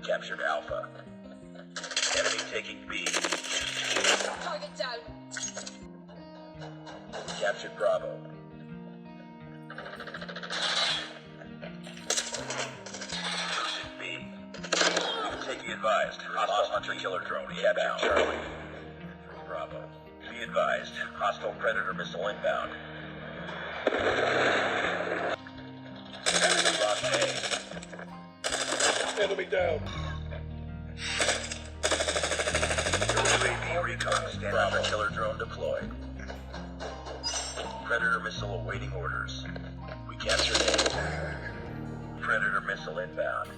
captured Alpha. Enemy taking B. Target down. We captured Bravo. Losing B. Take be advised. Hostile hunter-killer drone inbound. Charlie. Bravo. Be advised. Hostile Predator missile inbound. Enemy lost A. Enemy down. UAV recon stand. Bravo killer drone deployed. Predator missile awaiting orders. We captured A. Predator missile inbound.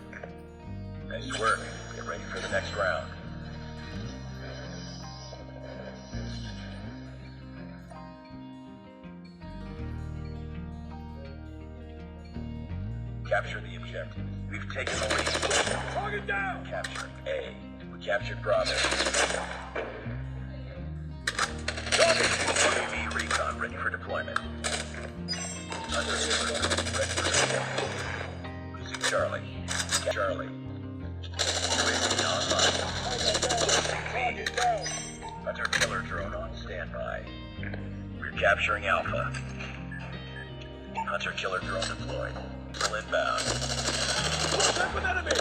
Nice work. Get ready for the next round. Capture the objective. We've taken the lead. Target down. Capturing A. We captured Bravo. UAV recon ready for deployment. Ready for deployment. Losing Charlie. Charlie. Target down. Hunter killer drone on standby. We're capturing Alpha. Hunter killer drone deployed. Still inbound. Contact with enemy.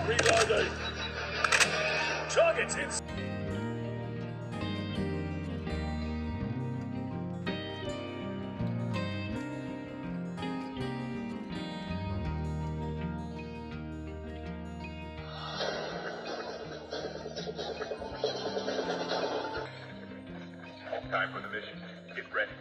Reloading. Targets in. Time for the mission. Get ready.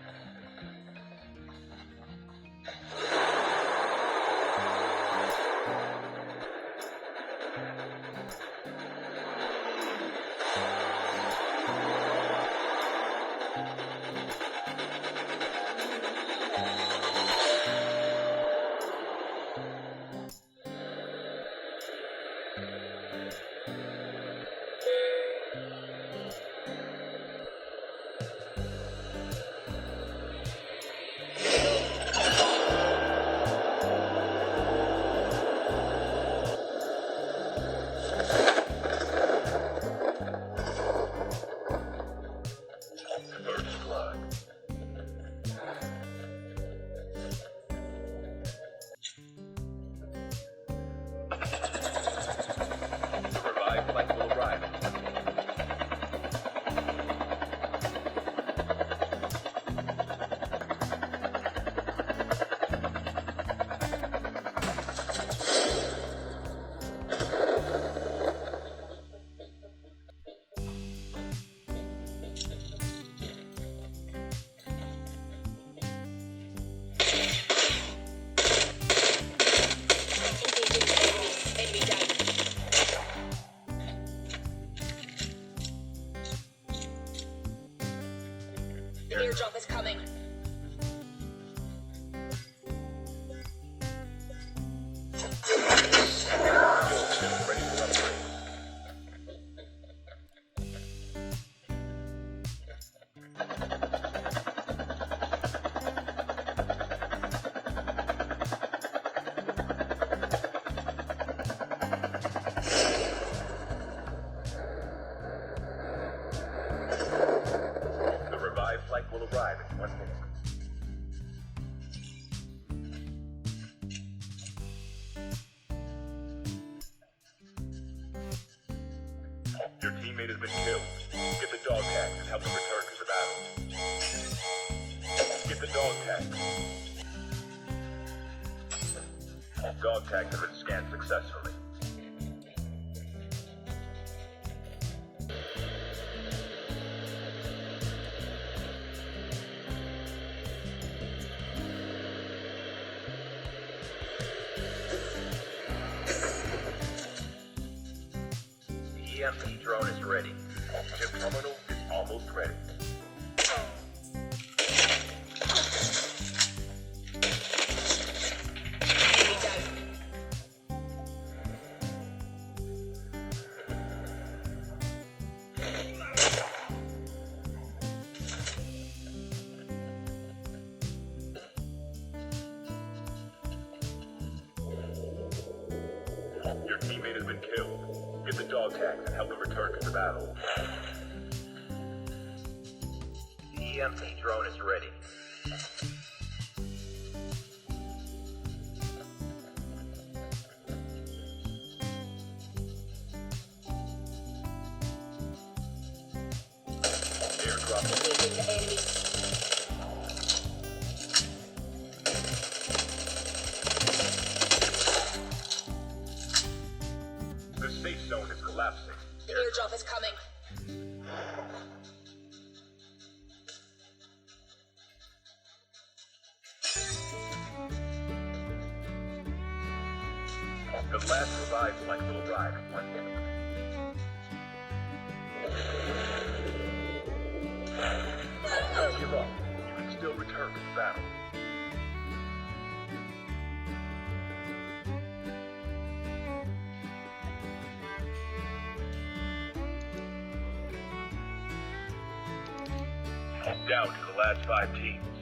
First blood. The revived flight will arrive. Enemy down. Airdrop is coming. Ready for upgrade. The revived flight will arrive in 1 minute. Your teammate has been killed. Get the dog tags and help them return to the battle. Get the dog tags. Dog tags have been scanned successfully. The EMP drone is ready. Chip terminal is almost ready. been killed. Get the dog tags and help them return to the battle. The EMP drone is ready. Airdrop. Moving to enemies. The safe zone is collapsing. The airdrop is coming. The last revived flight will arrive in 1 minute. Don't give up. You can still return to the battle. Down to the last 5 teams.